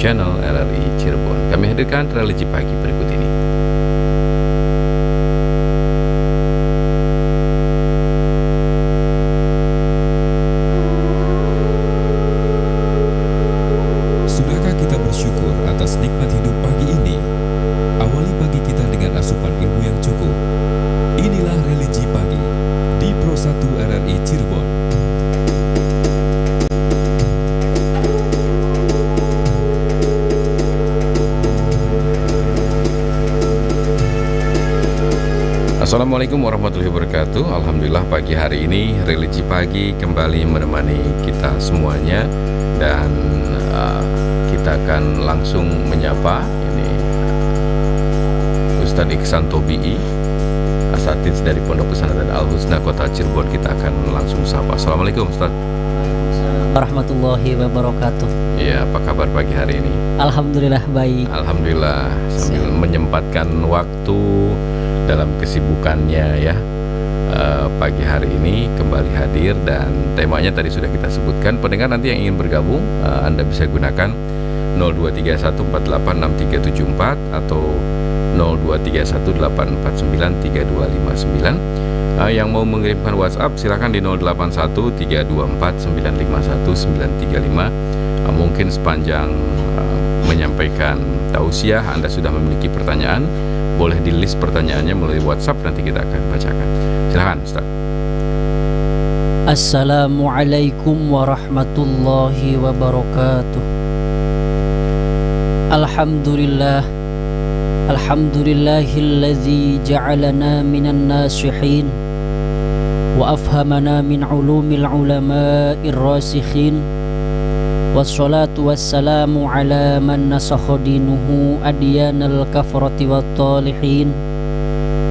channel RRI Cirebon. Kami hadirkan religi pagi berikut ini. Sudahkah kita bersyukur atas nikmat hidup pagi ini? Awali pagi kita dengan asupan ilmu yang cukup. Inilah religi pagi di Pro 1 RRI Cirebon. Assalamualaikum warahmatullahi wabarakatuh. Alhamdulillah pagi hari ini religi pagi kembali menemani kita semuanya. Dan kita akan langsung menyapa ini Ustadz Iksan Tobi'i, asatidz dari Pondok Pesantren Al-Husna Kota Cirebon. Kita akan langsung sapa. Assalamualaikum Ustadz. Warahmatullahi wabarakatuh. Ya, apa kabar pagi hari ini? Alhamdulillah baik. Alhamdulillah, sambil menyempatkan waktu dalam kesibukannya ya. Pagi hari ini kembali hadir dan temanya tadi sudah kita sebutkan. Pendengar nanti yang ingin bergabung, Anda bisa gunakan 0231486374 atau 0231849329. Yang mau mengirimkan WhatsApp silakan di 081324951935. Mungkin sepanjang menyampaikan tausiah Anda sudah memiliki pertanyaan, boleh di list pertanyaannya melalui WhatsApp, nanti kita akan bacakan. Silakan Ustaz. Assalamualaikum warahmatullahi wabarakatuh. Alhamdulillah, alhamdulillahilladzi ja'alana minan nasihin wa afhamana min ulumil ulama'ir rasikhin. Wassalatu wassalamu ala man nasakha dinuhu adyanal kafarati wat talihin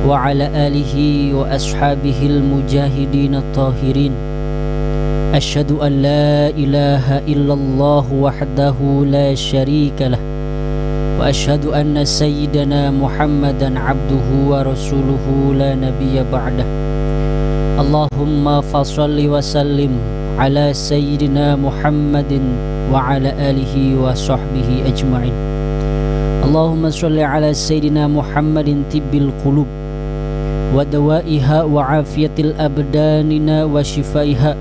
wa ala alihi wa ashabihil mujahidin at-tahirin. Asyhadu an la ilaha illallah wahdahu la syarika lah wa asyhadu anna sayyidana Muhammadan abduhu wa rasuluhu la nabiyya ba'dah. Allahumma fassalli wa sallim ala sayyidina Muhammadin wa ala alihi wa sahbihi ajma'in. Allahumma sholli ala sayyidina Muhammadin tibbil qulub wa dawaiha wa afiyatil abdanina wa shifaiha wa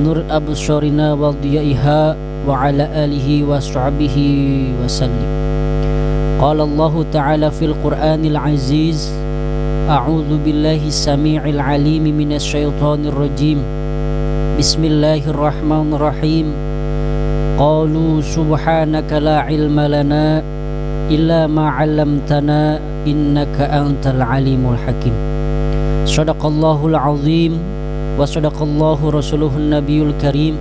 nur absarina wa diyaiha wa ala alihi wa sahbihi wa sallim. Qala Allah ta'ala fil Qur'anil aziz, a'udzu billahi samii'il 'aliim minasy syaithaanir rajiim. Bismillahirrahmanirrahim. Qalu subhanaka la ilma lana illa ma 'allamtana innaka antal alimul hakim. Shadaqallahul azim wa shadaqallahu rasuluhun nabiyul karim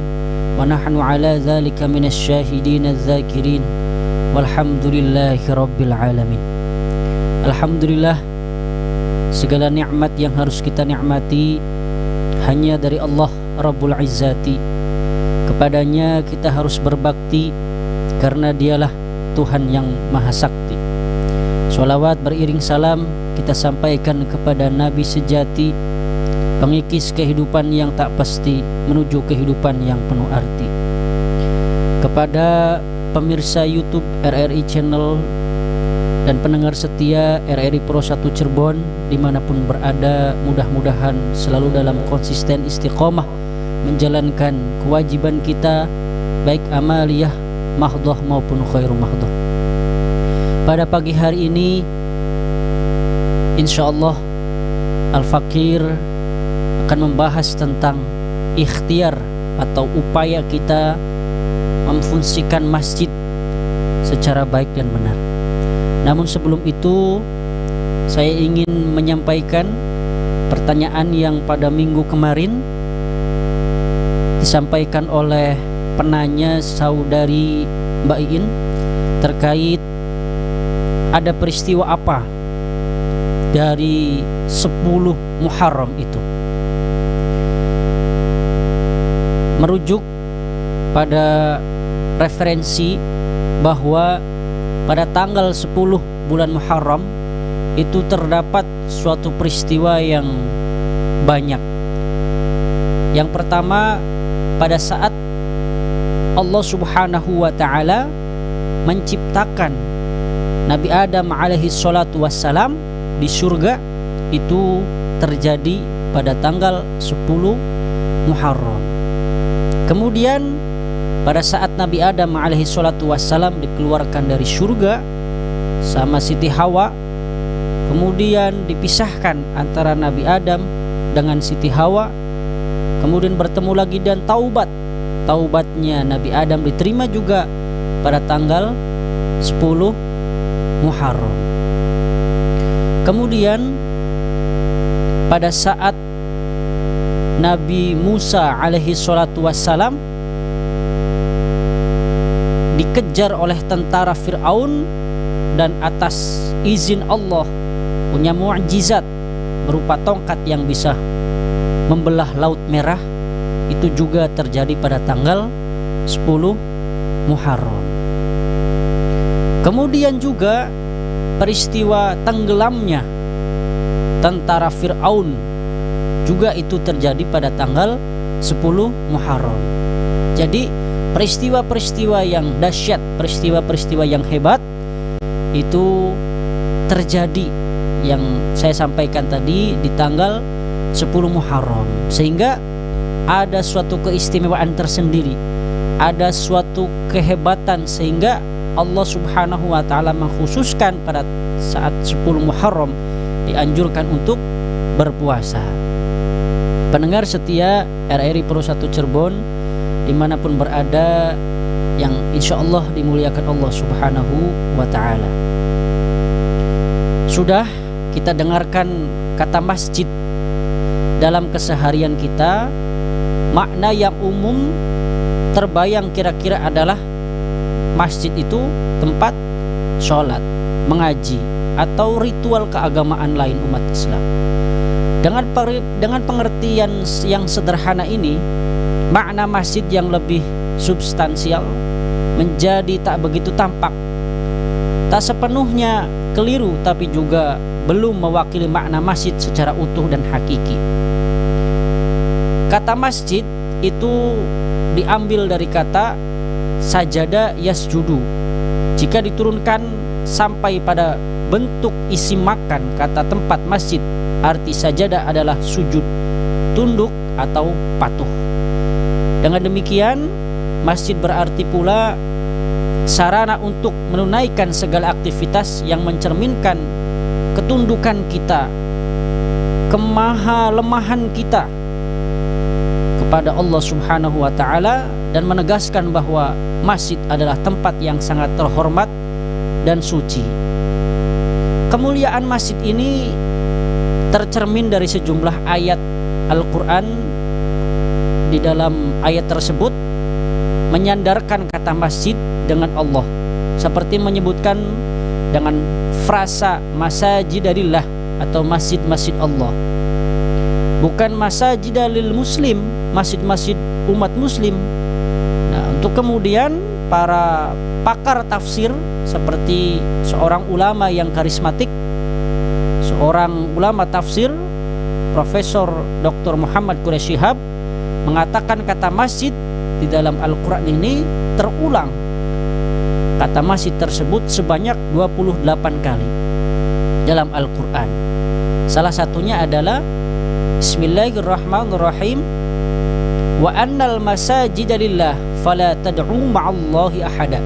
wa nahnu ala dzalika minasy syahidin adz-dzakirin walhamdulillahi rabbil alamin. Alhamdulillah, segala nikmat yang harus kita nikmati hanya dari Allah Rabbul Izzati. Kepadanya kita harus berbakti karena dialah Tuhan yang Maha Sakti. Sholawat beriring salam kita sampaikan kepada Nabi sejati, pengikis kehidupan yang tak pasti menuju kehidupan yang penuh arti. Kepada pemirsa YouTube RRI Channel dan pendengar setia RRI Pro 1 Cirebon dimanapun berada, mudah-mudahan selalu dalam konsisten istiqomah menjalankan kewajiban kita, baik amaliyah mahdhah maupun khairu mahdhah. Pada pagi hari ini insyaallah Al-Fakir akan membahas tentang ikhtiar atau upaya kita memfungsikan masjid secara baik dan benar. Namun sebelum itu saya ingin menyampaikan pertanyaan yang pada minggu kemarin disampaikan oleh penanya saudari Mbak Iin terkait ada peristiwa apa dari 10 Muharram itu. Merujuk pada referensi bahwa pada tanggal 10 bulan Muharram itu terdapat suatu peristiwa yang banyak. Yang pertama, pada saat Allah Subhanahu wa ta'ala menciptakan Nabi Adam alaihi salatu wassalam di surga itu terjadi pada tanggal 10 Muharram. Kemudian pada saat Nabi Adam alaihi salatu wassalam dikeluarkan dari surga sama Siti Hawa, kemudian dipisahkan antara Nabi Adam dengan Siti Hawa, kemudian bertemu lagi dan taubatnya Nabi Adam diterima juga pada tanggal 10 Muharram. Kemudian pada saat Nabi Musa alaihi salatu wassalam dikejar oleh tentara Fir'aun dan atas izin Allah punya mukjizat berupa tongkat yang bisa membelah Laut Merah, itu juga terjadi pada tanggal 10 Muharram. Kemudian juga peristiwa tenggelamnya tentara Fir'aun juga itu terjadi pada tanggal 10 Muharram. Jadi peristiwa-peristiwa yang dahsyat, peristiwa-peristiwa yang hebat itu terjadi yang saya sampaikan tadi di tanggal 10 Muharram, sehingga ada suatu keistimewaan tersendiri, ada suatu kehebatan, sehingga Allah Subhanahu wa taala mengkhususkan pada saat 10 Muharram dianjurkan untuk berpuasa. Pendengar setia RRI Pro 1 Cirebon dimanapun berada, yang insya Allah dimuliakan Allah Subhanahu wa ta'ala, sudah kita dengarkan kata masjid dalam keseharian kita. Makna yang umum terbayang kira-kira adalah masjid itu tempat sholat, mengaji, atau ritual keagamaan lain umat Islam. Dengan pengertian yang sederhana ini, makna masjid yang lebih substansial menjadi tak begitu tampak. Tak sepenuhnya keliru, tapi juga belum mewakili makna masjid secara utuh dan hakiki. Kata masjid itu diambil dari kata sajada yasjudu. Jika diturunkan sampai pada bentuk isim makan kata tempat masjid, arti sajada adalah sujud, tunduk atau patuh. Dengan demikian, masjid berarti pula sarana untuk menunaikan segala aktivitas yang mencerminkan ketundukan kita, kemahalemahan kita kepada Allah Subhanahu wa ta'ala, dan menegaskan bahwa masjid adalah tempat yang sangat terhormat dan suci. Kemuliaan masjid ini tercermin dari sejumlah ayat Al-Quran. Di dalam ayat tersebut menyandarkan kata masjid dengan Allah, seperti menyebutkan dengan frasa masajidalillah atau masjid-masjid Allah, bukan masajidalil muslim, masjid-masjid umat muslim. Nah, untuk kemudian para pakar tafsir seperti seorang ulama yang karismatik, seorang ulama tafsir Profesor Dr. Muhammad Quraish Shihab mengatakan kata masjid di dalam Al-Quran ini terulang kata masjid tersebut sebanyak 28 kali dalam Al-Quran. Salah satunya adalah Bismillahirrahmanirrahim, wa annal masajida lillah fala tad'u ma'allahi ahada.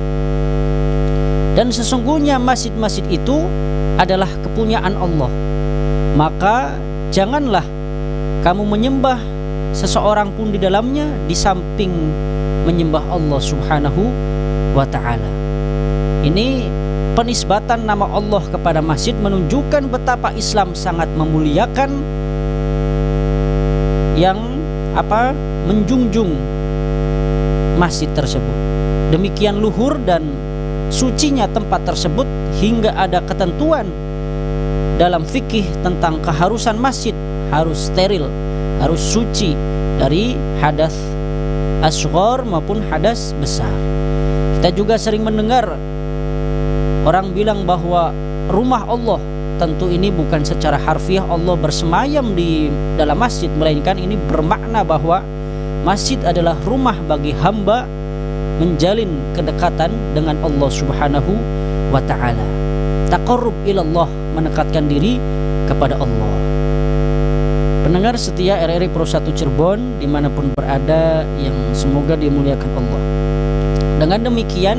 Dan sesungguhnya masjid-masjid itu adalah kepunyaan Allah, maka janganlah kamu menyembah seseorang pun di dalamnya di samping menyembah Allah Subhanahu wa ta'ala. Ini penisbatan nama Allah kepada masjid menunjukkan betapa Islam sangat memuliakan, yang menjunjung masjid tersebut. Demikian luhur dan sucinya tempat tersebut hingga ada ketentuan dalam fikih tentang keharusan masjid harus steril, harus suci dari hadas asghar maupun hadas besar. Kita juga sering mendengar orang bilang bahwa rumah Allah, tentu ini bukan secara harfiah Allah bersemayam di dalam masjid, melainkan ini bermakna bahwa masjid adalah rumah bagi hamba menjalin kedekatan dengan Allah Subhanahu wa ta'ala. Taqarrub ilallah, mendekatkan diri kepada Allah. Pendengar setia RRI Pro 1 Cirebon dimanapun berada yang semoga dimuliakan Allah. Dengan demikian,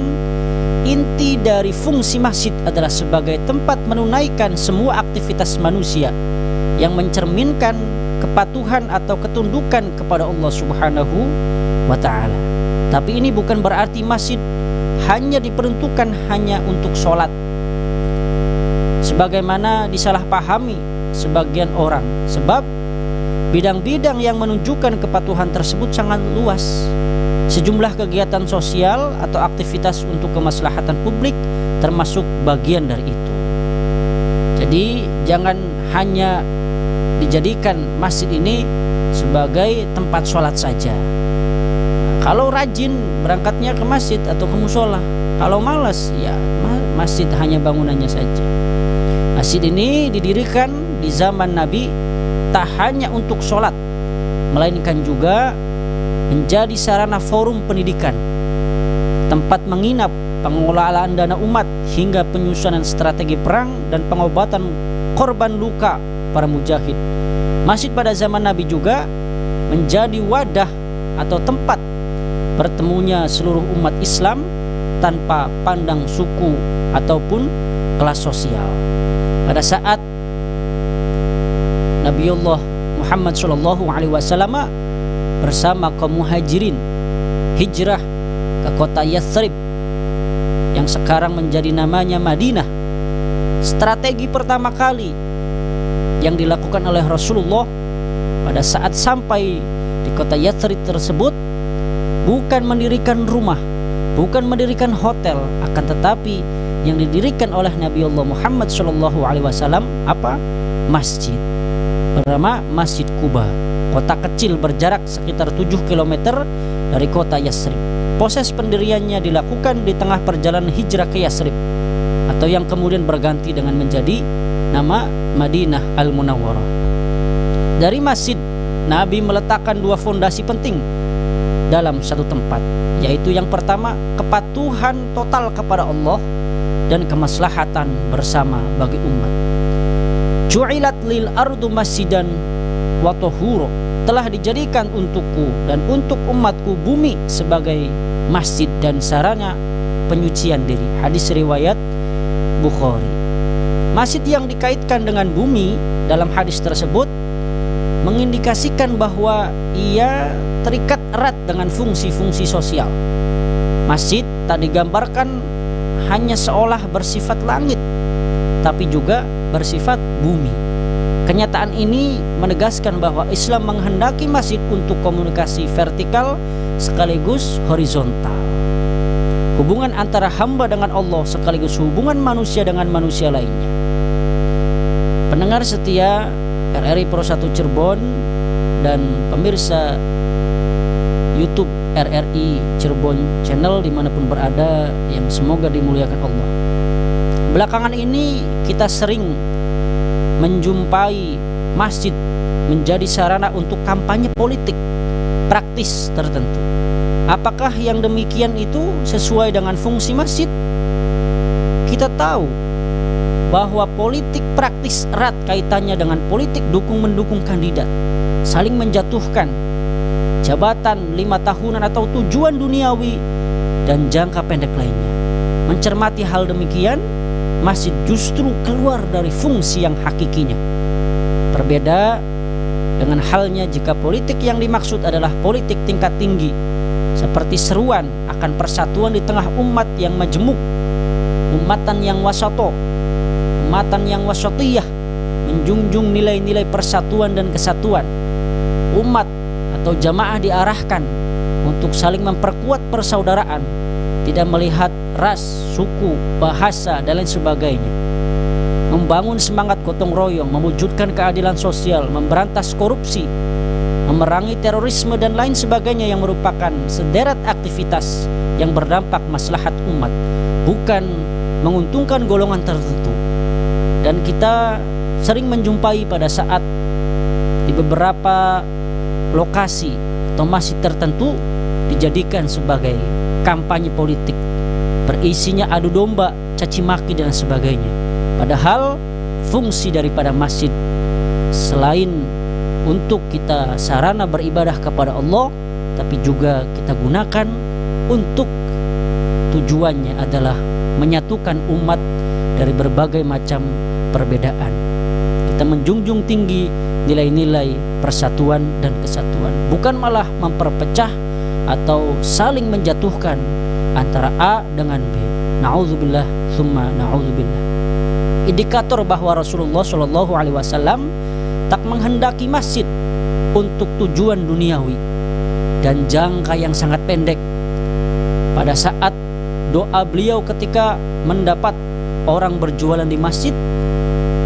inti dari fungsi masjid adalah sebagai tempat menunaikan semua aktivitas manusia yang mencerminkan kepatuhan atau ketundukan kepada Allah Subhanahu wa ta'ala. Tapi ini bukan berarti masjid hanya diperuntukkan hanya untuk sholat, sebagaimana disalahpahami sebagian orang. Sebab bidang-bidang yang menunjukkan kepatuhan tersebut sangat luas. Sejumlah kegiatan sosial atau aktivitas untuk kemaslahatan publik termasuk bagian dari itu. Jadi jangan hanya dijadikan masjid ini sebagai tempat sholat saja. Kalau rajin berangkatnya ke masjid atau ke musola, kalau malas ya masjid hanya bangunannya saja. Masjid ini didirikan di zaman Nabi tak hanya untuk sholat, melainkan juga menjadi sarana forum pendidikan, tempat menginap, pengelolaan dana umat, hingga penyusunan strategi perang dan pengobatan korban luka para mujahid. Masjid pada zaman Nabi juga menjadi wadah atau tempat bertemunya seluruh umat Islam tanpa pandang suku ataupun kelas sosial. Pada saat Nabiullah Muhammad SAW bersama kaum muhajirin hijrah ke kota Yathrib yang sekarang menjadi namanya Madinah, strategi pertama kali yang dilakukan oleh Rasulullah pada saat sampai di kota Yathrib tersebut bukan mendirikan rumah, bukan mendirikan hotel, akan tetapi yang didirikan oleh Nabiullah Muhammad SAW apa? Masjid bernama Masjid Quba, kota kecil berjarak sekitar 7 km dari kota Yathrib. Proses pendiriannya dilakukan di tengah perjalanan hijrah ke Yathrib, atau yang kemudian berganti dengan menjadi nama Madinah Al-Munawwarah. Dari masjid, Nabi meletakkan 2 fondasi penting dalam satu tempat, yaitu yang pertama kepatuhan total kepada Allah dan kemaslahatan bersama bagi umat. Ju'ilat lil ardu masjidan wa tahura, telah dijadikan untukku dan untuk umatku bumi sebagai masjid dan sarana penyucian diri. Hadis riwayat Bukhari. Masjid yang dikaitkan dengan bumi dalam hadis tersebut mengindikasikan bahwa ia terikat erat dengan fungsi-fungsi sosial. Masjid tak digambarkan hanya seolah bersifat langit, tapi juga bersifat bumi. Kenyataan ini menegaskan bahwa Islam menghendaki masjid untuk komunikasi vertikal sekaligus horizontal. Hubungan antara hamba dengan Allah sekaligus hubungan manusia dengan manusia lainnya. Pendengar setia RRI Pro 1 Cirebon dan pemirsa YouTube RRI Cirebon Channel dimanapun berada yang semoga dimuliakan Allah. Belakangan ini kita sering menjumpai masjid menjadi sarana untuk kampanye politik praktis tertentu. Apakah yang demikian itu sesuai dengan fungsi masjid? Kita tahu bahwa politik praktis erat kaitannya dengan politik dukung-mendukung kandidat, saling menjatuhkan jabatan 5 tahunan atau tujuan duniawi dan jangka pendek lainnya. Mencermati hal demikian, masjid justru keluar dari fungsi yang hakikinya. Berbeda dengan halnya jika politik yang dimaksud adalah politik tingkat tinggi, seperti seruan akan persatuan di tengah umat yang majemuk, umatan yang wasato, umatan yang wasatiyah, menjunjung nilai-nilai persatuan dan kesatuan. Umat atau jamaah diarahkan untuk saling memperkuat persaudaraan, tidak melihat ras, suku, bahasa, dan lain sebagainya. Membangun semangat gotong royong, mewujudkan keadilan sosial, memberantas korupsi, memerangi terorisme, dan lain sebagainya yang merupakan sederet aktivitas yang berdampak maslahat umat, bukan menguntungkan golongan tertentu. Dan kita sering menjumpai pada saat di beberapa lokasi atau masjid tertentu dijadikan sebagai kampanye politik, berisinya adu domba, caci maki dan sebagainya. Padahal fungsi daripada masjid selain untuk kita sarana beribadah kepada Allah, tapi juga kita gunakan untuk tujuannya adalah menyatukan umat dari berbagai macam perbedaan. Kita menjunjung tinggi nilai-nilai persatuan dan kesatuan, bukan malah memperpecah atau saling menjatuhkan antara A dengan B. Na'udzubillah summa na'udzubillah. Indikator bahwa Rasulullah SAW tak menghendaki masjid untuk tujuan duniawi dan jangka yang sangat pendek. Pada saat doa beliau ketika mendapat orang berjualan di masjid,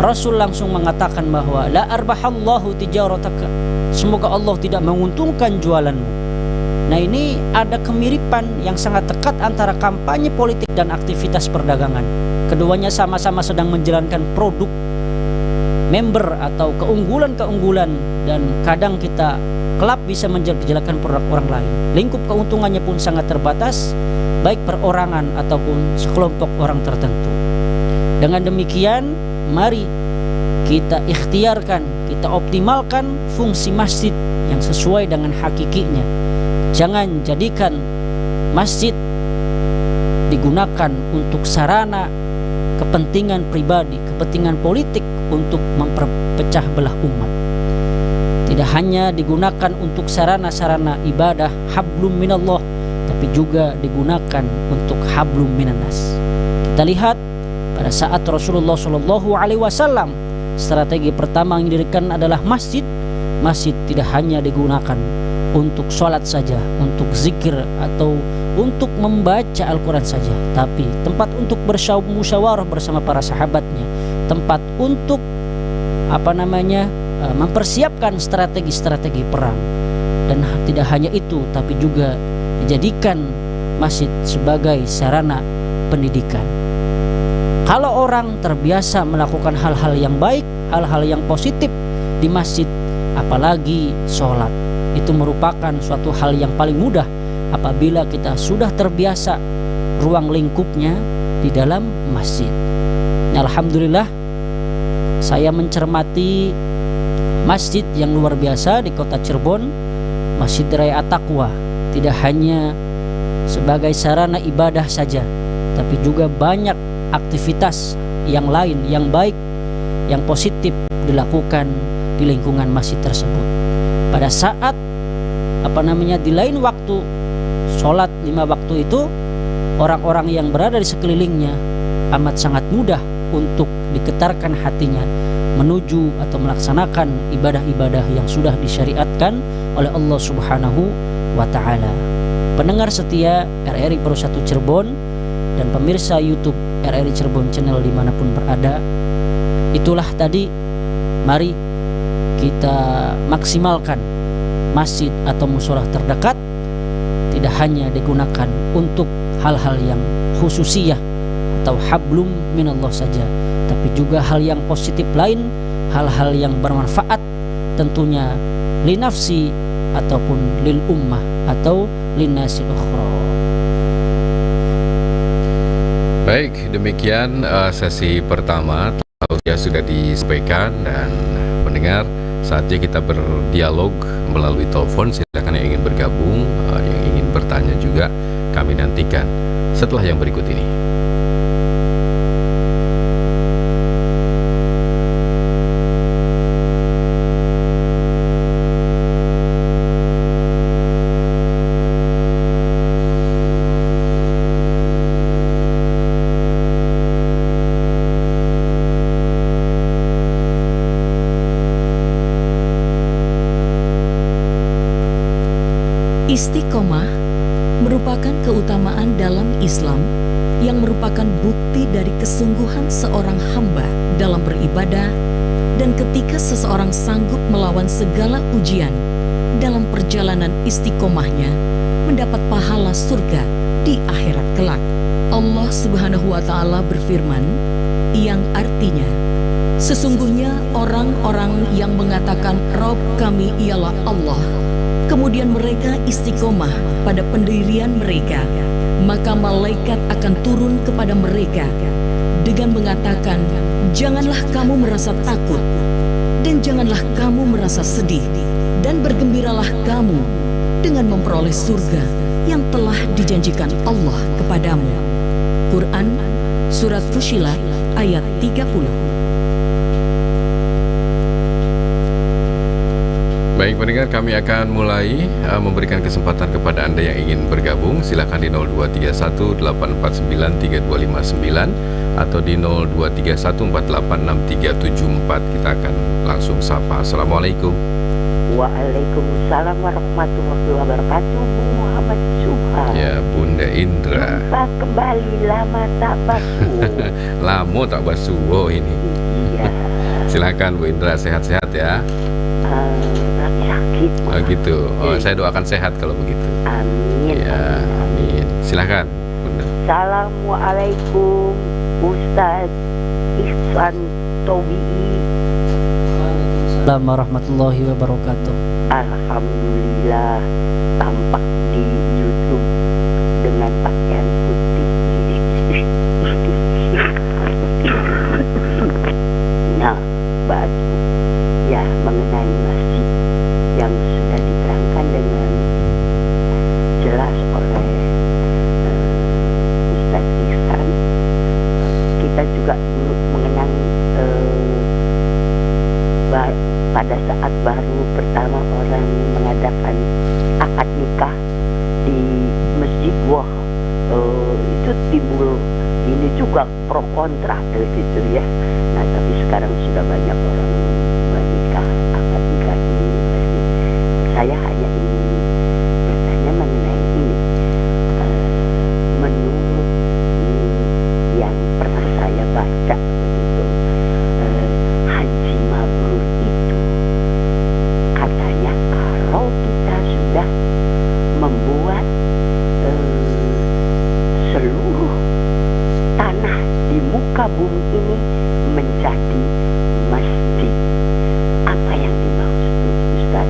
Rasul langsung mengatakan bahwa la arbahallahu tijarataka, semoga Allah tidak menguntungkan jualanmu. Nah, ini ada kemiripan yang sangat dekat antara kampanye politik dan aktivitas perdagangan. Keduanya sama-sama sedang menjalankan produk member atau keunggulan-keunggulan, dan kadang kita kelak bisa menjelek-jelekan produk orang lain. Lingkup keuntungannya pun sangat terbatas, baik perorangan ataupun sekelompok orang tertentu. Dengan demikian, mari kita ikhtiarkan, kita optimalkan fungsi masjid yang sesuai dengan hakikinya. Jangan jadikan masjid digunakan untuk sarana kepentingan pribadi, kepentingan politik untuk memperpecah belah umat. Tidak hanya digunakan untuk sarana-sarana ibadah hablum minallah, tapi juga digunakan untuk hablum minannas. Kita lihat pada saat Rasulullah SAW, strategi pertama yang didirikan adalah masjid. Masjid tidak hanya digunakan untuk sholat saja, untuk zikir atau untuk membaca Al-Quran saja, tapi tempat untuk bermusyawarah bersama para sahabatnya, tempat untuk mempersiapkan strategi-strategi perang. Dan tidak hanya itu, tapi juga dijadikan masjid sebagai sarana pendidikan. Kalau orang terbiasa melakukan hal-hal yang baik, hal-hal yang positif di masjid, apalagi sholat, itu merupakan suatu hal yang paling mudah apabila kita sudah terbiasa ruang lingkupnya di dalam masjid. Alhamdulillah, saya mencermati masjid yang luar biasa di kota Cirebon, Masjid Raya At-Taqwa. Tidak hanya sebagai sarana ibadah saja, tapi juga banyak aktivitas yang lain, yang baik, yang positif dilakukan di lingkungan masjid tersebut. Pada saat di lain waktu sholat 5 waktu itu, orang-orang yang berada di sekelilingnya amat sangat mudah untuk diketarkan hatinya menuju atau melaksanakan ibadah-ibadah yang sudah disyariatkan oleh Allah Subhanahu wa Ta'ala. Pendengar setia RRI Pro 1 Cirebon dan pemirsa YouTube RRI Cirebon Channel dimanapun berada, itulah tadi, mari kita maksimalkan masjid atau musholah terdekat tidak hanya digunakan untuk hal-hal yang khususiyah atau hablum minallah saja, tapi juga hal yang positif lain, hal-hal yang bermanfaat tentunya linafsi ataupun lil ummah atau linnasil ukhra. Baik, demikian sesi pertama ya sudah disampaikan, dan pendengar, saatnya kita berdialog melalui telepon. Silakan yang ingin bergabung, yang ingin bertanya juga, kami nantikan setelah yang berikut ini. Istiqomah merupakan keutamaan dalam Islam yang merupakan bukti dari kesungguhan seorang hamba dalam beribadah, dan ketika seseorang sanggup melawan segala ujian dalam perjalanan istiqomahnya, mendapat pahala surga di akhirat kelak. Allah Subhanahu wa Ta'ala berfirman, yang artinya, sesungguhnya orang-orang yang mengatakan Rabb kami ialah Allah, kemudian mereka istiqomah pada pendirian mereka, maka malaikat akan turun kepada mereka dengan mengatakan, "Janganlah kamu merasa takut, dan janganlah kamu merasa sedih, dan bergembiralah kamu dengan memperoleh surga yang telah dijanjikan Allah kepadamu." Quran Surat Fussilat ayat 30. Baik pendengar, kami akan mulai memberikan kesempatan kepada Anda yang ingin bergabung. Silakan di 0231-849-3259 atau di 0231-486374. Kita akan langsung sapa. Assalamualaikum. Waalaikumsalam warahmatullahi wabarakatuh. Bu Muhammad Subhan. Ya, Bunda Indra. Jumpa kembali, lama tak basuh. Lamo tak basuh ini. Iya. Silakan Bu Indra, sehat-sehat ya. Lagi sakit. Oh gitu. Oh, saya doakan sehat kalau begitu. Amin. Ya, amin. Silakan Bunda. Assalamualaikum Ustaz Ihsan Tobi'i. Assalamualaikum warahmatullahi wabarakatuh. Alhamdulillah tampak di YouTube dengan pakaian putih. Nah, batu ya mengenai masjid yang sudah diterangkan dengan jelas oleh Ustaz Ihsan. Kita juga dulu mengenang pada saat baru pertama orang mengadakan akad nikah di masjid, wah itu timbul ini juga pro kontra gitu ya. Nah tapi sekarang sudah banyak orang menikah, akad nikah di masjid. Saya hanya ingin bertanya mengenai ini. Menurut yang pernah saya baca begitu, haji mabrur itu katanya kalau kita sudah membuat seluruh tanah di muka bumi ini menjadi masjid. Apa yang dimaksud Ustaz?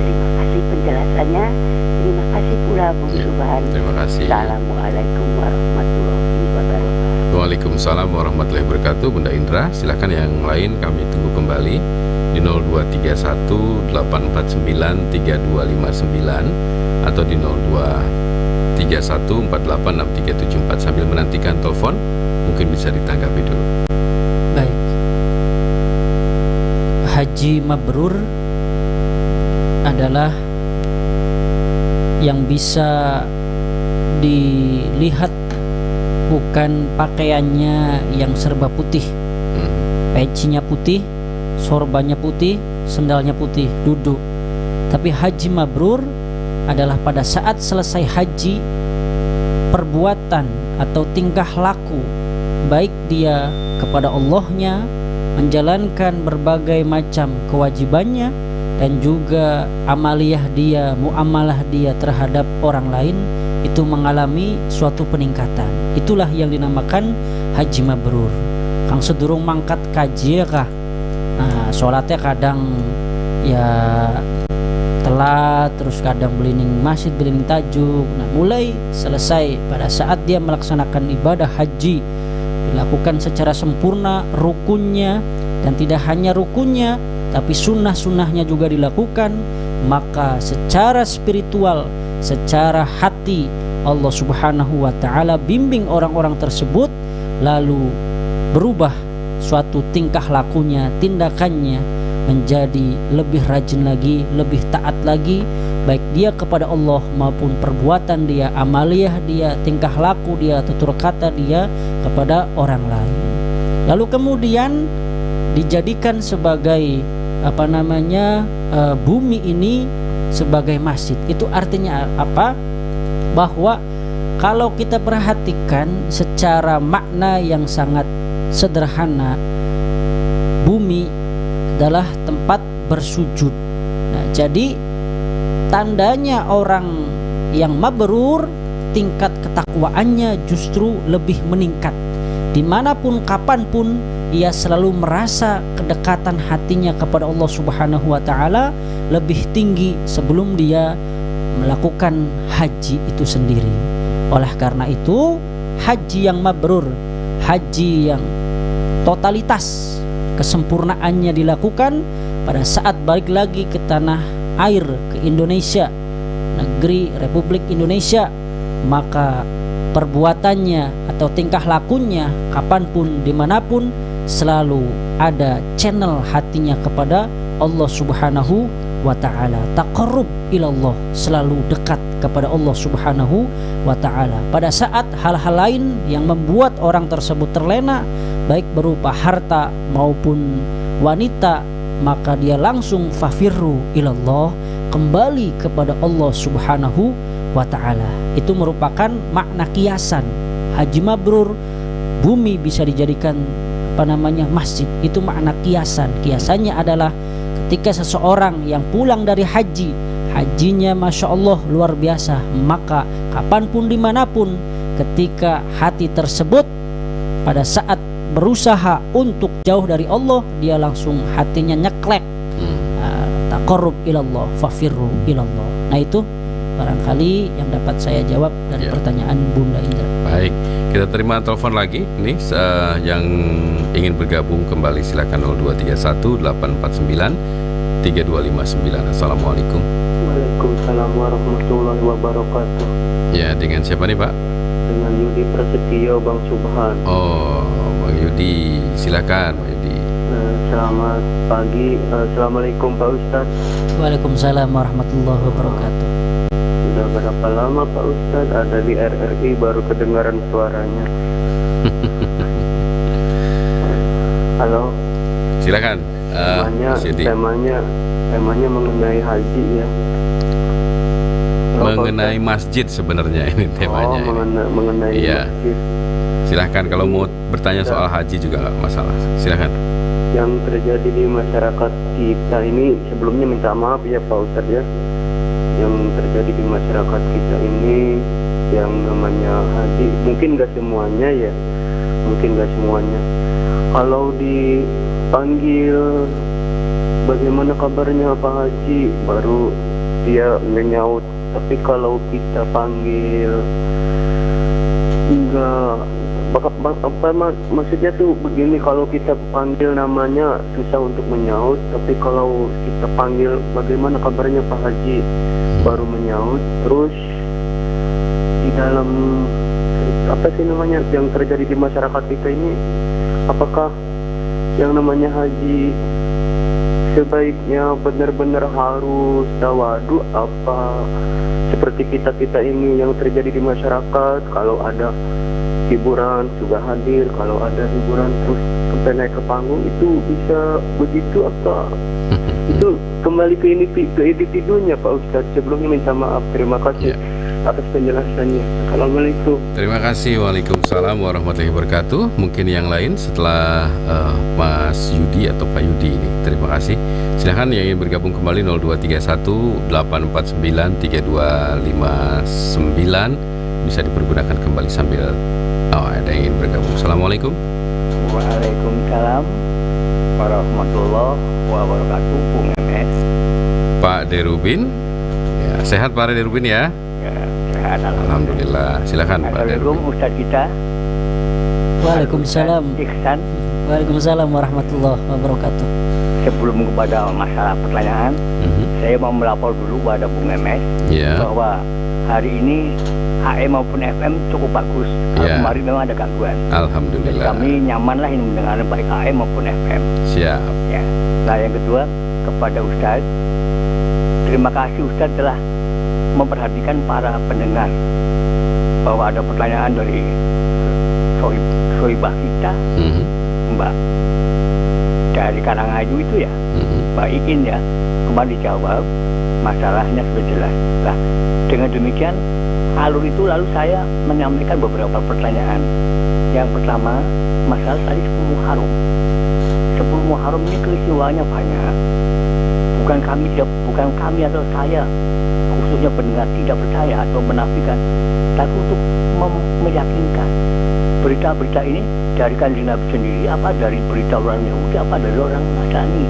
Terima kasih penjelasannya. Terima kasih pula Bung Subhan. Terima kasih. Assalamualaikum warahmatullahi wabarakatuh. Waalaikumsalam warahmatullahi wabarakatuh. Bunda Indra, silakan yang lain kami tunggu kembali di 0231-849-3259 atau di 0231-486374. Sambil menantikan telepon, mungkin bisa ditanggapi dulu. Baik. Haji mabrur adalah yang bisa dilihat bukan pakaiannya yang serba putih, pecinya putih, sorbannya putih, sendalnya putih, duduk. Tapi haji mabrur adalah pada saat selesai haji, perbuatan atau tingkah laku baik dia kepada Allahnya, menjalankan berbagai macam kewajibannya, dan juga amaliyah dia, muamalah dia terhadap orang lain itu mengalami suatu peningkatan. Itulah yang dinamakan haji mabrur. Kang sedurung mangkat kaji ya kah? Nah, sholatnya kadang ya telat, terus kadang belining masjid, belining tajuk. Nah, mulai selesai pada saat dia melaksanakan ibadah haji dilakukan secara sempurna rukunnya, dan tidak hanya rukunnya tapi sunnah-sunnahnya juga dilakukan, maka secara spiritual, secara hati Allah Subhanahu wa ta'ala bimbing orang-orang tersebut, lalu berubah suatu tingkah lakunya, tindakannya menjadi lebih rajin lagi, lebih taat lagi, baik dia kepada Allah maupun perbuatan dia, amaliyah dia, tingkah laku dia, tutur kata dia kepada orang lain. Lalu kemudian dijadikan sebagai bumi ini sebagai masjid. Itu artinya apa? Bahwa kalau kita perhatikan secara makna yang sangat sederhana, bumi adalah tempat bersujud. Nah, jadi tandanya orang yang mabrur, tingkat ketakwaannya justru lebih meningkat. Dimanapun kapanpun ia selalu merasa kedekatan hatinya kepada Allah Subhanahu wa ta'ala lebih tinggi sebelum dia melakukan haji itu sendiri. Oleh karena itu, haji yang mabrur, haji yang totalitas kesempurnaannya dilakukan pada saat balik lagi ke tanah air, ke Indonesia, negeri Republik Indonesia, maka perbuatannya atau tingkah lakunya kapanpun dimanapun selalu ada channel hatinya kepada Allah Subhanahu wa ta'ala. Taqarrub ilallah, selalu dekat kepada Allah Subhanahu wa ta'ala. Pada saat hal-hal lain yang membuat orang tersebut terlena, baik berupa harta maupun wanita, maka dia langsung fafirru ilallah, kembali kepada Allah Subhanahu wa ta'ala. Itu merupakan makna kiasan. Haji mabrur, bumi bisa dijadikan masjid. Itu makna kiasan. Kiasannya adalah ketika seseorang yang pulang dari haji, hajinya Masya Allah luar biasa, maka kapanpun dimanapun ketika hati tersebut pada saat berusaha untuk jauh dari Allah, dia langsung hatinya nyeklek, taqarrub ilallah, fafirru ilallah. Nah itu barangkali yang dapat saya jawab dari pertanyaan Bunda Indra. Baik, kita terima telepon lagi nih, yang ingin bergabung kembali silakan 0231 849 3259. Assalamualaikum. Waalaikumsalam warahmatullahi wabarakatuh. Ya, dengan siapa nih Pak? Dengan Yudi Prasetyo, Bang Subhan. Oh, Bang Yudi, silakan Bang Yudi. Selamat pagi. Assalamualaikum Pak Ustadz. Waalaikumsalam warahmatullahi wabarakatuh. Sudah berapa lama Pak Ustadz ada di RRI baru kedengaran suaranya? Halo. Silakan. Temanya mengenai haji ya. Mengenai masjid sebenarnya ini temanya. Mengenai masjid. Silahkan kalau mau bertanya soal haji juga nggak masalah. Silahkan. Yang terjadi di masyarakat kita ini, sebelumnya minta maaf ya Pak Ustadz ya. Yang terjadi di masyarakat kita ini yang namanya haji, mungkin nggak semuanya ya, kalau dipanggil bagaimana kabarnya Pak Haji, baru dia menyaut. Tapi kalau kita panggil enggak, maksudnya tuh begini, kalau kita panggil namanya susah untuk menyaut, tapi kalau kita panggil bagaimana kabarnya Pak Haji, baru menyaut. Terus di dalam yang terjadi di masyarakat kita ini, apakah yang namanya haji sebaiknya benar-benar harus tawadu, apa seperti kita ini yang terjadi di masyarakat, kalau ada hiburan juga hadir, kalau ada hiburan terus sampai naik ke panggung, itu bisa begitu apa? Itu kembali ke individunya Pak Ustadz. Sebelumnya minta maaf, terima kasih atas penjelasannya. Assalamualaikum. Terima kasih. Waalaikumsalam warahmatullahi wabarakatuh. Mungkin yang lain setelah Mas Yudi atau Pak Yudi ini. Terima kasih. Silahkan yang ingin bergabung kembali 0231 849 3259 bisa dipergunakan kembali sambil ada yang ingin bergabung. Assalamualaikum. Waalaikumsalam warahmatullahi wabarakatuh. Bung MS. Pak Derubin. Ya, sehat Pak Derubin ya? Ya, sehat alhamdulillah. Silakan Pak Derubin. Derubin. Ustaz kita. Waalaikumsalam. Ihsan. Waalaikumsalam warahmatullahi wabarakatuh. Sebelum kepada masalah pertanyaan, saya mau melapor dulu pada Bung MS bahwa hari ini AM maupun FM cukup bagus. Kemarin memang ada gangguan. Alhamdulillah. Jadi kami nyaman lah ini mendengar baik AM maupun FM. Siap. Ya. Nah yang kedua kepada Ustaz, terima kasih Ustaz telah memperhatikan para pendengar bahwa ada pertanyaan dari sohibah kita, Mbak dari Karangayu itu ya, Mbak Ikin ya, kemarin dijawab masalahnya sudah jelas. Nah dengan demikian alur itu lalu saya menyampaikan beberapa pertanyaan. Yang pertama, masalah tadi 10 Muharram. 10 Muharram ini peristiwanya banyak. Bukan kami atau saya khususnya pendengar tidak percaya atau menafikan, tapi untuk meyakinkan berita-berita ini dari Kanjeng Nabi sendiri, apa dari berita orang Yahudi, apa dari orang Nasrani.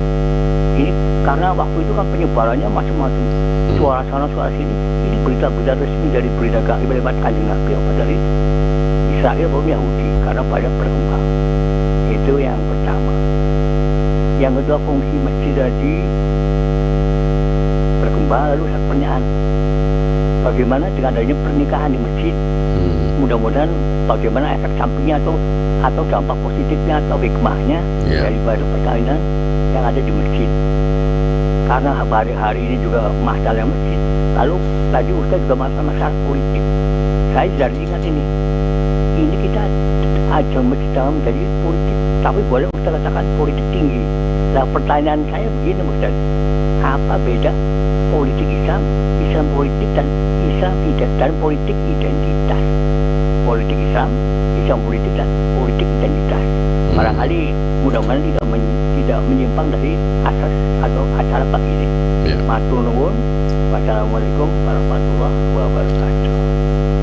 Ini karena waktu itu kan penyebarannya macam-macam, suara sana suara sini. Ini berita-berita resmi dari berita gaib lewat Kanjeng Nabi apa dari Israel maupun Yahudi karena banyak berkembang. Itu yang pertama. Yang kedua, fungsi masjid tadi berkembang. Lalu satu pertanyaan, bagaimana dengan adanya pernikahan di masjid? Mudah-mudahan bagaimana efek sampingnya atau dampak positifnya atau hikmahnya daripada perkawinan yang ada di masjid. Karena hari-hari ini juga masalah masjid. Lalu tadi Ustaz juga masalah politik. Saya dari ingat ini kita ajang masjid dalam menjadi politik, tapi boleh Ustaz katakan politik tinggi. Nah, pertanyaan saya begini Ustaz, apa beda politik Islam politik dan Islam dan politik identitas? Politik Islam politik dan politik identitas. Barangkali mudah-mudahan tidak menyimpang dari asas atau acara pagi ini. Matur nuwun. Wassalamualaikum warahmatullahi wabarakatuh.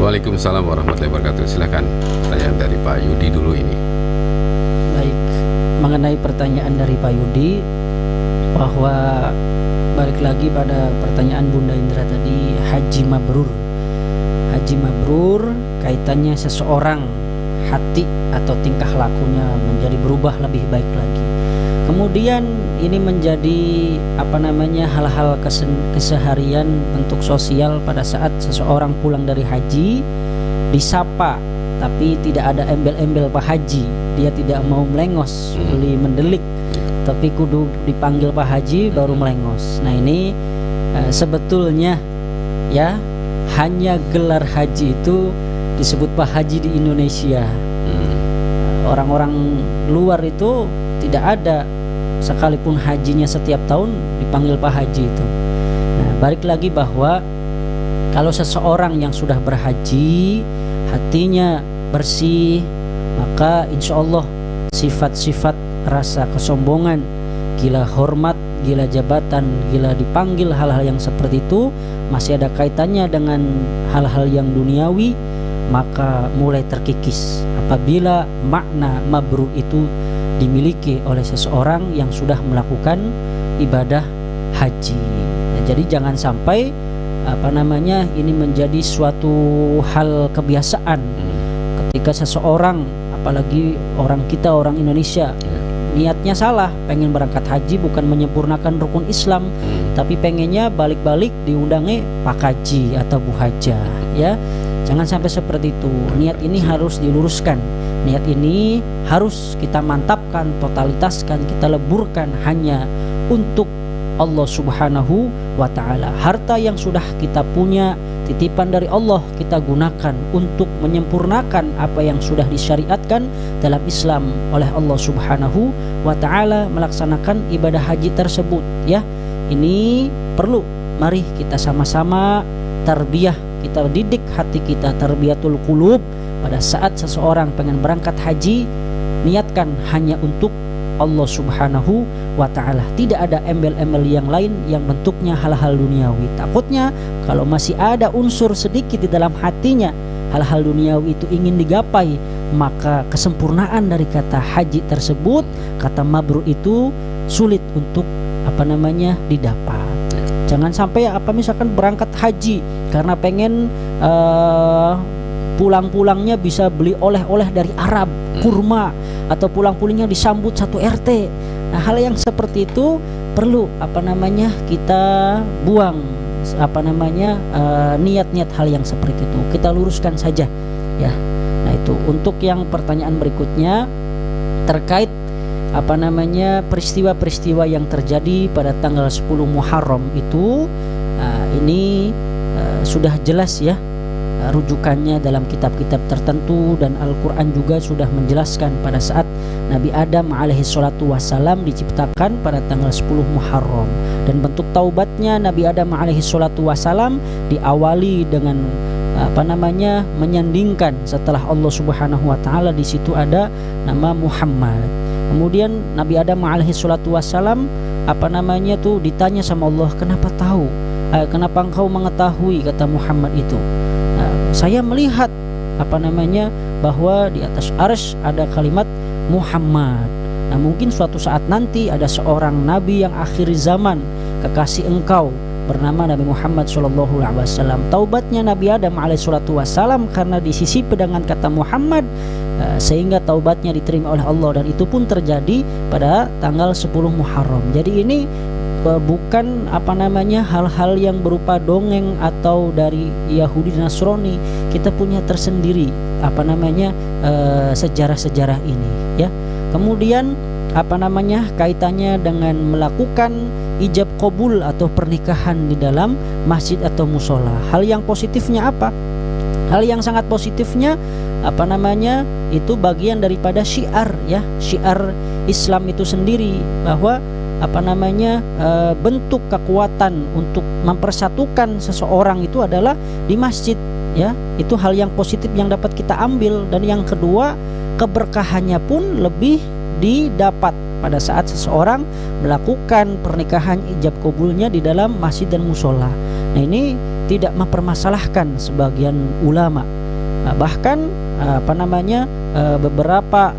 Waalaikumsalam warahmatullahi wabarakatuh. Silakan pertanyaan dari Pak Yudi dulu ini. Baik, mengenai pertanyaan dari Pak Yudi, bahwa balik lagi pada pertanyaan Bunda Indra tadi, haji mabrur. Haji mabrur kaitannya seseorang hati atau tingkah lakunya menjadi berubah lebih baik lagi. Kemudian ini menjadi hal-hal keseharian bentuk sosial pada saat seseorang pulang dari haji, disapa tapi tidak ada embel-embel Pak Haji, dia tidak mau melengos, beli mendelik, tapi kudu dipanggil Pak Haji baru melengos. Nah ini sebetulnya ya hanya gelar haji itu disebut Pak Haji di Indonesia. Orang-orang luar itu tidak ada sekalipun hajinya setiap tahun dipanggil Pak Haji itu. Nah, balik lagi bahwa kalau seseorang yang sudah berhaji hatinya bersih, maka insya Allah sifat-sifat rasa kesombongan, gila hormat, gila jabatan, gila dipanggil, hal-hal yang seperti itu masih ada kaitannya dengan hal-hal yang duniawi, maka mulai terkikis apabila makna mabrur itu dimiliki oleh seseorang yang sudah melakukan ibadah haji. Nah, jadi jangan sampai ini menjadi suatu hal kebiasaan ketika seseorang, apalagi orang Indonesia, niatnya salah, pengen berangkat haji bukan menyempurnakan rukun Islam, tapi pengennya balik-balik diundangnya Pak Haji atau Bu Haja, ya. Jangan sampai seperti itu. Niat ini harus diluruskan. Niat ini harus kita mantapkan, totalitaskan, kita leburkan hanya untuk Allah Subhanahu wa ta'ala. Harta yang sudah kita punya, titipan dari Allah, kita gunakan untuk menyempurnakan apa yang sudah disyariatkan dalam Islam oleh Allah Subhanahu wa ta'ala, melaksanakan ibadah haji tersebut, ya. Ini perlu, mari kita sama-sama tarbiyah, kita didik hati kita, tarbiyatul qulub. Pada saat seseorang pengen berangkat haji, niatkan hanya untuk Allah Subhanahu wa ta'ala. Tidak ada embel-embel yang lain yang bentuknya hal-hal duniawi. Takutnya kalau masih ada unsur sedikit di dalam hatinya hal-hal duniawi itu ingin digapai, maka kesempurnaan dari kata haji tersebut, kata mabrur itu sulit untuk didapat. Jangan sampai misalkan berangkat haji karena pengen pulang-pulangnya bisa beli oleh-oleh dari Arab, kurma, atau pulang-pulangnya disambut satu RT. Nah, hal yang seperti itu perlu kita buang niat-niat hal yang seperti itu. Kita luruskan saja, ya. Nah, itu untuk yang pertanyaan berikutnya terkait peristiwa-peristiwa yang terjadi pada tanggal 10 Muharram itu, ini sudah jelas ya rujukannya dalam kitab-kitab tertentu, dan Al-Quran juga sudah menjelaskan pada saat Nabi Adam alaihi salatu wassalam diciptakan pada tanggal 10 Muharram, dan bentuk taubatnya Nabi Adam alaihi salatu wassalam diawali dengan menyandingkan setelah Allah Subhanahu wa taala, di situ ada nama Muhammad. Kemudian Nabi Adam alaihi salatu wassalam ditanya sama Allah, kenapa engkau mengetahui, kata Muhammad itu, saya melihat bahwa di atas arsy ada kalimat Muhammad. Nah, mungkin suatu saat nanti ada seorang nabi yang akhir zaman, kekasih engkau, bernama Nabi Muhammad SAW. Taubatnya Nabi Adam alaihissalam karena disisipi dengan kata Muhammad, sehingga taubatnya diterima oleh Allah, dan itu pun terjadi pada tanggal 10 Muharram. Jadi ini bukan hal-hal yang berupa dongeng atau dari Yahudi dan Nasrani. Kita punya tersendiri sejarah-sejarah ini, ya. Kemudian kaitannya dengan melakukan ijab qabul atau pernikahan di dalam masjid atau musola. Hal yang positifnya apa? Hal yang sangat positifnya itu bagian daripada syiar, ya, syiar Islam itu sendiri, bahwa bentuk kekuatan untuk mempersatukan seseorang itu adalah di masjid, ya. Itu hal yang positif yang dapat kita ambil. Dan yang kedua, keberkahannya pun lebih didapat pada saat seseorang melakukan pernikahan ijab qabulnya di dalam masjid dan musola. Nah, ini tidak mempermasalahkan sebagian ulama. Bahkan beberapa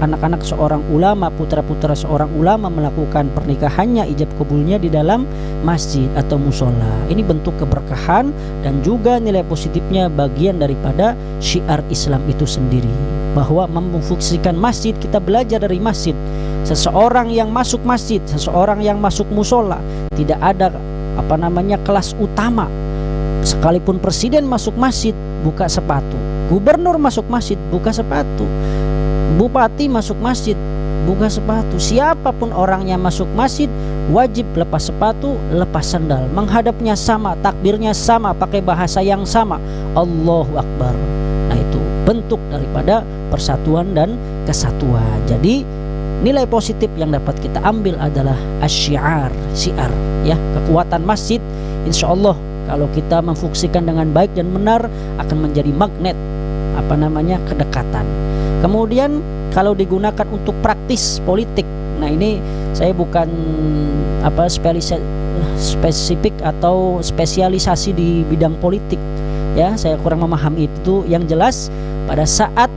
anak-anak seorang ulama, putra-putra seorang ulama melakukan pernikahannya ijab qabulnya di dalam masjid atau musola. Ini bentuk keberkahan dan juga nilai positifnya bagian daripada syiar Islam itu sendiri, bahwa memfungsikan masjid, kita belajar dari masjid. Seseorang yang masuk masjid, seseorang yang masuk musola, tidak ada kelas utama. Sekalipun presiden masuk masjid, buka sepatu. Gubernur masuk masjid, buka sepatu. Bupati masuk masjid, buka sepatu. Siapapun orangnya masuk masjid, wajib lepas sepatu, lepas sandal. Menghadapnya sama, takbirnya sama, pakai bahasa yang sama, Allahu Akbar. Nah, itu bentuk daripada persatuan dan kesatuan. Jadi nilai positif yang dapat kita ambil adalah syiar, ya, kekuatan masjid. Insya Allah kalau kita memfungsikan dengan baik dan benar akan menjadi magnet kedekatan. Kemudian kalau digunakan untuk praktis politik, nah ini saya bukan spesifik atau spesialisasi di bidang politik, ya, saya kurang memahami itu. Yang jelas pada saat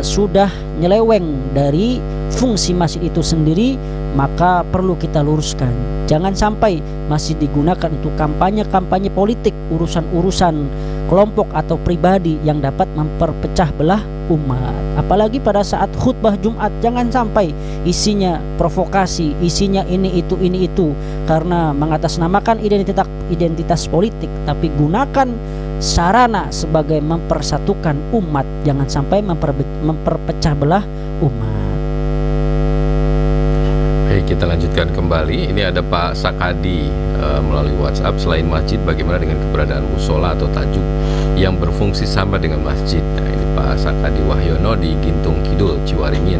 sudah nyeleweng dari fungsi masjid itu sendiri, maka perlu kita luruskan. Jangan sampai masjid digunakan untuk kampanye politik, urusan-urusan kelompok atau pribadi yang dapat memperpecah belah umat. Apalagi pada saat khutbah Jumat, jangan sampai isinya provokasi, isinya ini itu, karena mengatasnamakan identitas politik, tapi gunakan sarana sebagai mempersatukan umat, jangan sampai memperpecah belah umat. Baik, kita lanjutkan kembali. Ini ada Pak Sakadi melalui WhatsApp. Selain masjid, bagaimana dengan keberadaan musola atau tajuk yang berfungsi sama dengan masjid? Nah, ini Pak Sakadi Wahyono di Gintung Kidul, Ciwaringin.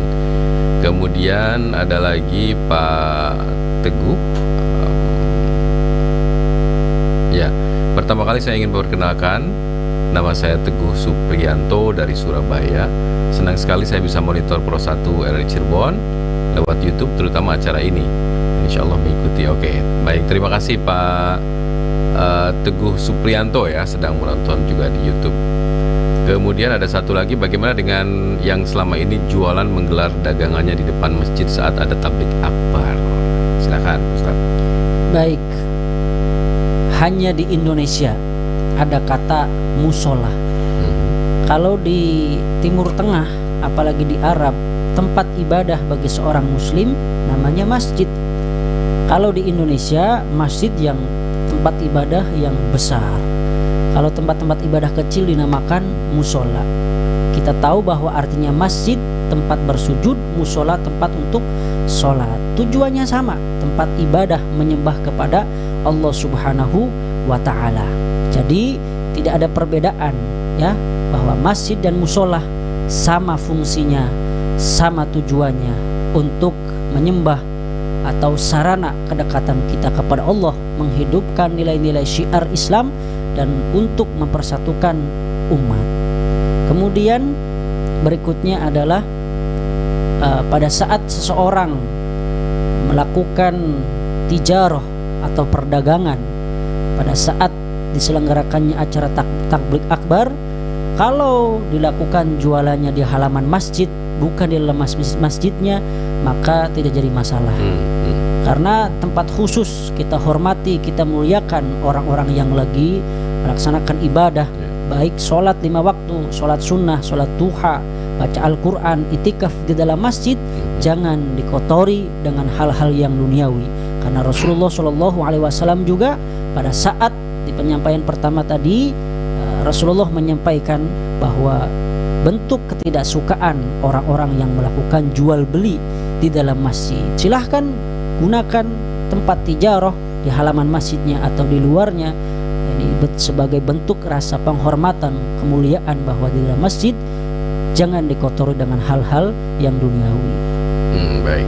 Kemudian ada lagi Pak Teguh. Ya, pertama kali saya ingin memperkenalkan, nama saya Teguh Supriyanto dari Surabaya. Senang sekali saya bisa monitor Pro 1 RRI Cirebon lewat YouTube, terutama acara ini. Insya Allah mengikuti. Oke, baik, terima kasih Pak Teguh Supriyanto, ya, sedang menonton juga di YouTube. Kemudian ada satu lagi, bagaimana dengan yang selama ini jualan menggelar dagangannya di depan masjid saat ada tablik akbar? Silakan Ustaz. Baik, hanya di Indonesia ada kata musola. Kalau di Timur Tengah, apalagi di Arab, tempat ibadah bagi seorang muslim namanya masjid. Kalau di Indonesia, masjid yang tempat ibadah yang besar. Kalau tempat-tempat ibadah kecil dinamakan musola. Kita tahu bahwa artinya masjid tempat bersujud, musola tempat untuk sholat. Tujuannya sama, tempat ibadah menyembah kepada Allah Subhanahu wa ta'ala. Jadi tidak ada perbedaan, ya, bahwa masjid dan musola sama fungsinya, sama tujuannya, untuk menyembah atau sarana kedekatan kita kepada Allah, menghidupkan nilai-nilai syiar Islam, dan untuk mempersatukan umat. Kemudian berikutnya adalah pada saat seseorang melakukan tijarah atau perdagangan, pada saat diselenggarakannya acara takbir akbar, kalau dilakukan jualannya di halaman masjid, bukan di dalam masjidnya, maka tidak jadi masalah. Karena tempat khusus kita hormati, kita muliakan orang-orang yang lagi melaksanakan ibadah, baik sholat 5 waktu, sholat sunnah, sholat duha, baca Al-Quran, itikaf di dalam masjid, jangan dikotori dengan hal-hal yang duniawi. Karena Rasulullah SAW juga pada saat di penyampaian pertama tadi, Rasulullah menyampaikan bahwa bentuk ketidaksukaan orang-orang yang melakukan jual beli di dalam masjid, silahkan gunakan tempat tijarah di halaman masjidnya atau di luarnya, ini sebagai bentuk rasa penghormatan, kemuliaan bahwa di dalam masjid jangan dikotori dengan hal-hal yang duniawi. Baik,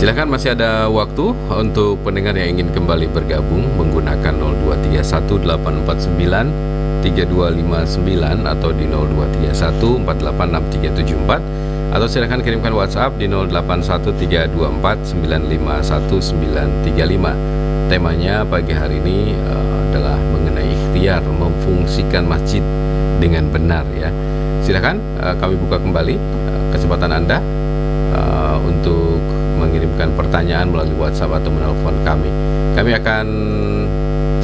silakan, masih ada waktu untuk pendengar yang ingin kembali bergabung menggunakan 0231893259 atau di 0231486374, atau silakan kirimkan WhatsApp di 081324951935. Temanya pagi hari ini adalah mengenai ikhtiar memfungsikan masjid dengan benar, ya. Silakan, kami buka kembali kesempatan Anda untuk mengirimkan pertanyaan melalui WhatsApp atau menelpon kami. Kami akan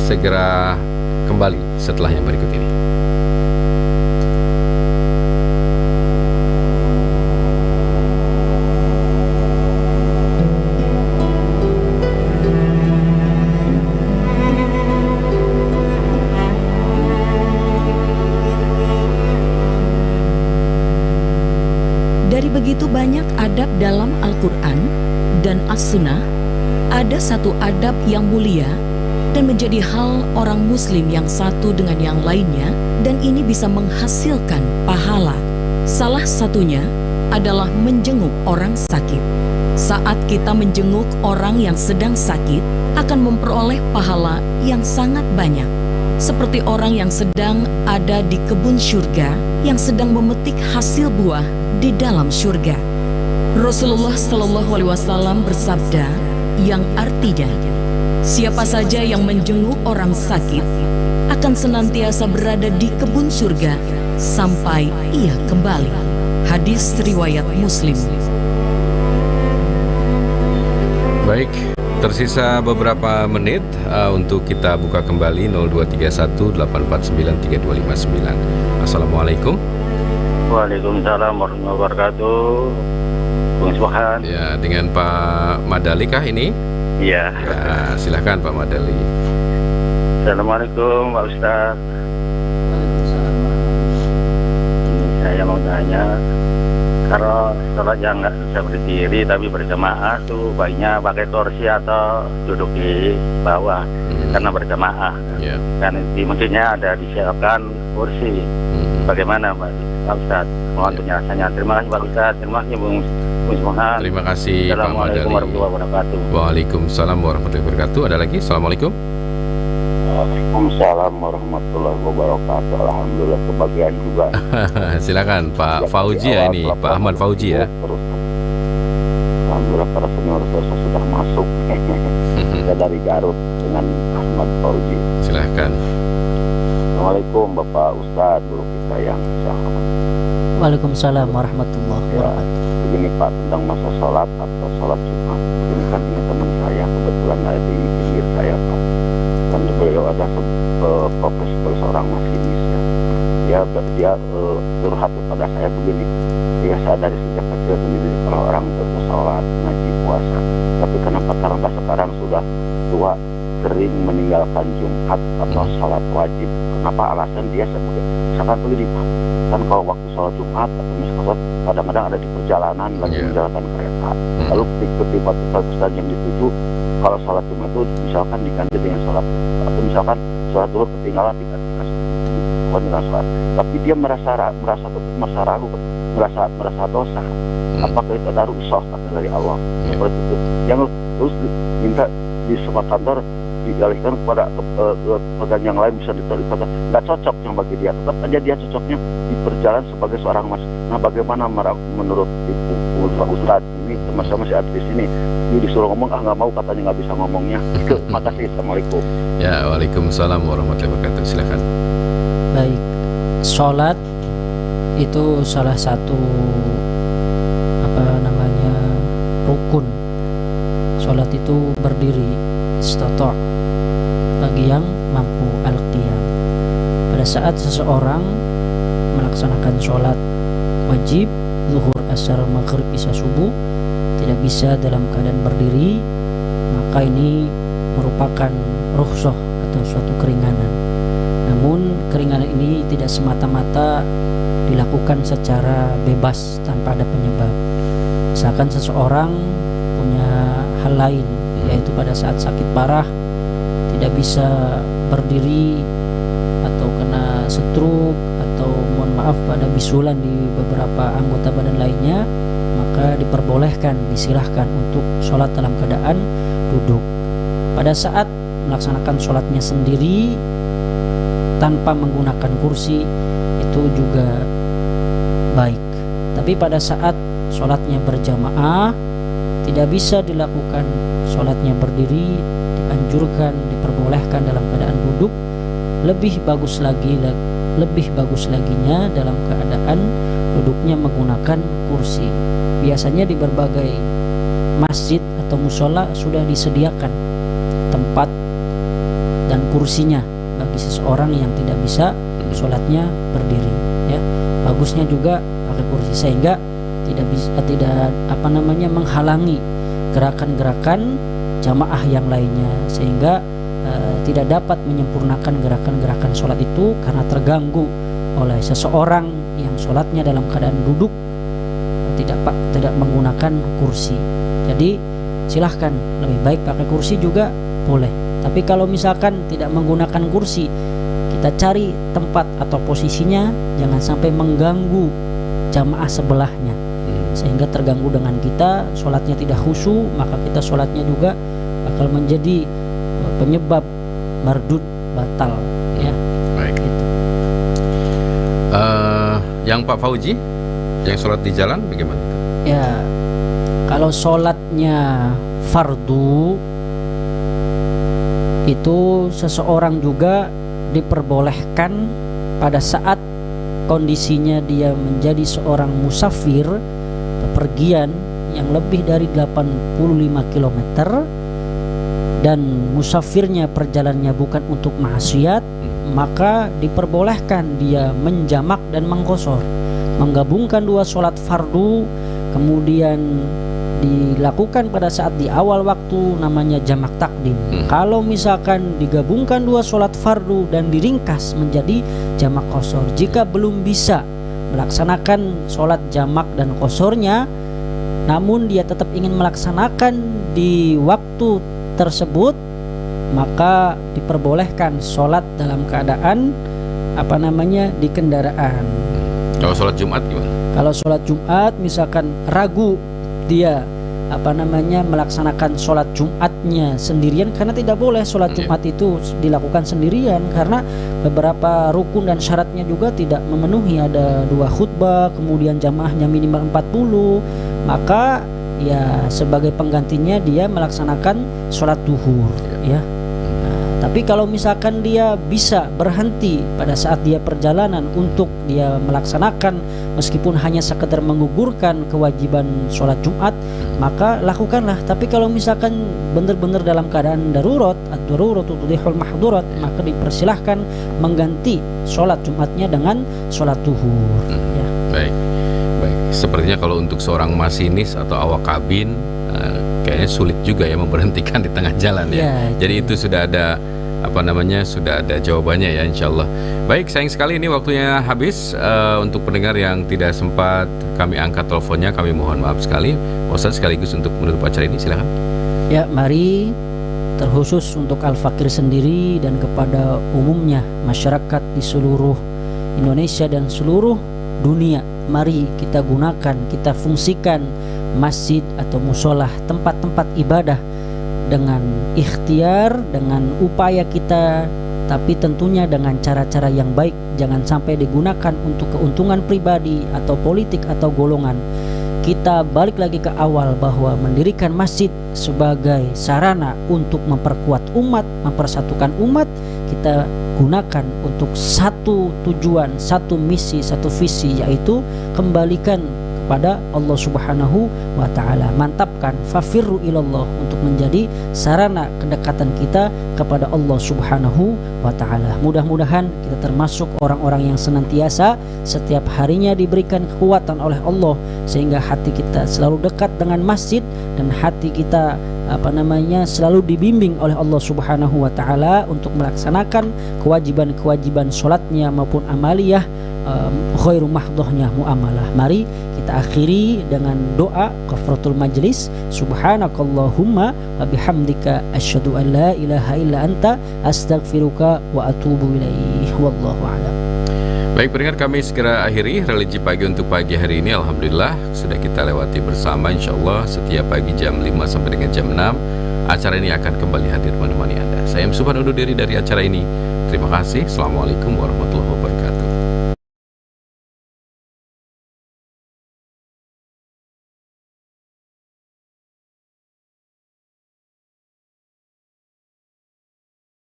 segera kembali setelah yang berikut ini. Dari begitu banyak adab dalam Al-Quran dan As-Sunnah, ada satu adab yang mulia dan menjadi hal orang muslim yang satu dengan yang lainnya, dan ini bisa menghasilkan pahala. Salah satunya adalah menjenguk orang sakit. Saat kita menjenguk orang yang sedang sakit, akan memperoleh pahala yang sangat banyak. Seperti orang yang sedang ada di kebun syurga, yang sedang memetik hasil buah di dalam syurga. Rasulullah SAW bersabda yang artinya, siapa saja yang menjenguk orang sakit akan senantiasa berada di kebun surga sampai ia kembali. Hadis riwayat Muslim. Baik, tersisa beberapa menit untuk kita buka kembali 0231849329. Assalamualaikum. Waalaikumsalam warahmatullahi wabarakatuh. Bung Subhan. Ya, dengan Pak Madali kah ini? Iya. Ya, silakan Pak Madali. Assalamualaikum Pak Ustaz. Saya mau tanya, kalau sholat yang nggak bisa berdiri tapi berjamaah tuh baiknya pakai kursi atau duduk di bawah karena berjamaah. Ya. Kan di masjidnya ada disiapkan kursi. Bagaimana Pak Ustaz? Mohon penjelasannya. Terima kasih Pak Ustaz. Terima kasih Bung Subhan. Terima kasih Pak Madali. Assalamualaikum warahmatullahi wabarakatuh. Waalaikumsalam warahmatullahi wabarakatuh. Ada lagi? Assalamualaikum. Waalaikumsalam warahmatullahi wabarakatuh. Alhamdulillah kebagian juga. Silakan Pak Fauji ya ini, Pak Ahmad Fauji ya. Terus. Alhamdulillah para senior saya sudah masuk. Saya dari Garut dengan Ahmad Fauji. Silakan. Assalamualaikum Bapak Ustadz, guru kita yang saya hormati. Waalaikumsalam warahmatullahi wabarakatuh. Begini Pak, tentang masa sholat atau sholat Jumat. Ini kan ini teman saya kebetulan ada di pinggir saya Pak. Kan beliau ada profesi sebagai seorang masinis ya. Dia curhat kepada saya begini. Dia sadar sejak kecil sendiri kalau orang sholat, ngaji, puasa. Tapi kenapa karena sekarang sudah tua, sering meninggalkan Jumat atau sholat wajib? Kenapa alasan dia sebagai misalkan begini Pak, kan kalau waktu sholat Jumat atau misalkan kadang-kadang ada di perjalanan lagi menjalankan kereta, lalu ketika satu jam dituju, kalau sholat Jumat itu misalkan diganti dengan sholat, atau misalkan sholat duhur ketinggalan diganti dengan sholat, tapi dia merasa ragu, merasa dosa. Apakah itu ada rukhsah dari Allah seperti itu? Yang terus minta di semua kantor dialihkan kepada pekerjaan yang lain, bisa diterima, nggak cocok yang bagi dia. Tetap aja dia cocoknya di perjalanan sebagai seorang mas. Nah, bagaimana menurut Ibu Ustadz ini, teman-teman masih ada di sini, dia disuruh ngomong, nggak mau, katanya nggak bisa ngomongnya. Terima kasih. Assalamualaikum. Ya, waalaikumsalam warahmatullahi wabarakatuh. Silakan. Baik, sholat itu salah satu rukun. sholat itu berdiri, istata' bagi yang mampu al-qiyam. Pada saat seseorang melaksanakan sholat wajib, zuhur, asar, maghrib, isya, subuh, tidak bisa dalam keadaan berdiri, maka ini merupakan rukhsah atau suatu keringanan. Namun keringanan ini tidak semata-mata dilakukan secara bebas tanpa ada penyebab. Misalkan seseorang punya hal lain, yaitu pada saat sakit parah tidak bisa berdiri, atau kena stroke, atau mohon maaf ada bisulan di beberapa anggota badan lainnya, maka diperbolehkan, disilahkan untuk sholat dalam keadaan duduk. Pada saat melaksanakan sholatnya sendiri tanpa menggunakan kursi itu juga baik. Tapi pada saat sholatnya berjamaah tidak bisa dilakukan sholatnya berdiri, dianjurkan, diperbolehkan dalam keadaan duduk. Lebih bagus laginya dalam keadaan duduknya menggunakan kursi. Biasanya di berbagai masjid atau musola sudah disediakan tempat dan kursinya bagi seseorang yang tidak bisa sholatnya berdiri, ya. Bagusnya juga pakai kursi sehingga tidak menghalangi gerakan-gerakan jamaah yang lainnya, sehingga tidak dapat menyempurnakan gerakan-gerakan sholat itu karena terganggu oleh seseorang yang sholatnya dalam keadaan duduk, tidak menggunakan kursi. Jadi silahkan, lebih baik pakai kursi juga boleh. Tapi kalau misalkan tidak menggunakan kursi, kita cari tempat atau posisinya jangan sampai mengganggu jamaah sebelahnya, sehingga terganggu dengan kita, sholatnya tidak khusyuk, maka kita sholatnya juga bakal menjadi penyebab mardud, batal, ya. Baik. Gitu. Yang Pak Fauji, yang sholat di jalan bagaimana? Ya, kalau sholatnya fardu itu seseorang juga diperbolehkan pada saat kondisinya dia menjadi seorang musafir, bepergian yang lebih dari 85 km, dan musafirnya perjalanannya bukan untuk maksiat, maka diperbolehkan dia menjamak dan mengqashar, menggabungkan dua sholat fardu, kemudian dilakukan pada saat di awal waktu, namanya jamak takdim. Kalau misalkan digabungkan dua sholat fardu dan diringkas menjadi jamak qashar, jika belum bisa melaksanakan sholat jamak dan qasharnya, namun dia tetap ingin melaksanakan di waktu tersebut, maka diperbolehkan sholat dalam keadaan di kendaraan. Kalau sholat Jumat gimana? Kalau sholat Jumat misalkan ragu dia melaksanakan sholat Jumatnya sendirian, karena tidak boleh sholat Jumat itu dilakukan sendirian, karena beberapa rukun dan syaratnya juga tidak memenuhi. Ada 2 khutbah, kemudian jamaahnya minimal 40, maka ya sebagai penggantinya dia melaksanakan sholat duhur, ya. Tapi kalau misalkan dia bisa berhenti pada saat dia perjalanan untuk dia melaksanakan, meskipun hanya sekedar menggugurkan kewajiban sholat Jumat, maka lakukanlah. Tapi kalau misalkan benar-benar dalam keadaan darurat, ad-daruratu tudhihul mahdurat, maka dipersilahkan mengganti sholat Jumatnya dengan sholat duhur, ya. Baik. Sepertinya kalau untuk seorang masinis atau awak kabin, kayaknya sulit juga ya memberhentikan di tengah jalan, ya. Jadi itu sudah ada sudah ada jawabannya, ya, insyaallah. Baik, sayang sekali ini waktunya habis. Untuk pendengar yang tidak sempat kami angkat teleponnya, kami mohon maaf sekali. Ustaz, sekaligus untuk menutup acara ini, silakan. Ya, mari terkhusus untuk Al-Fakir sendiri dan kepada umumnya masyarakat di seluruh Indonesia dan seluruh dunia, mari kita gunakan, kita fungsikan masjid atau musolah, tempat-tempat ibadah dengan ikhtiar, dengan upaya kita, tapi tentunya dengan cara-cara yang baik. Jangan sampai digunakan untuk keuntungan pribadi atau politik atau golongan. Kita balik lagi ke awal bahwa mendirikan masjid sebagai sarana untuk memperkuat umat, mempersatukan umat, kita gunakan untuk satu tujuan, satu misi, satu visi, yaitu kembalikan kepada Allah Subhanahu wa taala. Mantapkan fafirru ilallah untuk menjadi sarana kedekatan kita kepada Allah Subhanahu wa taala. Mudah-mudahan kita termasuk orang-orang yang senantiasa setiap harinya diberikan kekuatan oleh Allah sehingga hati kita selalu dekat dengan masjid dan hati kita selalu dibimbing oleh Allah Subhanahu wa taala untuk melaksanakan kewajiban-kewajiban salatnya maupun amaliyah khairu mahdhahnya muamalah. Mari kita akhiri dengan doa kafaratul majlis. Subhanakallahumma wa bihamdika asyhadu an la ilaha illa anta astaghfiruka wa atubu ilaih. Wallahu a'lam. Baik pendengar, kami segera akhiri religi pagi untuk pagi hari ini. Alhamdulillah sudah kita lewati bersama, insyaallah setiap pagi jam 5 sampai dengan jam 6 acara ini akan kembali hadir menemani Anda. Saya Subhan undur diri dari acara ini. Terima kasih. Assalamualaikum warahmatullahi wabarakatuh.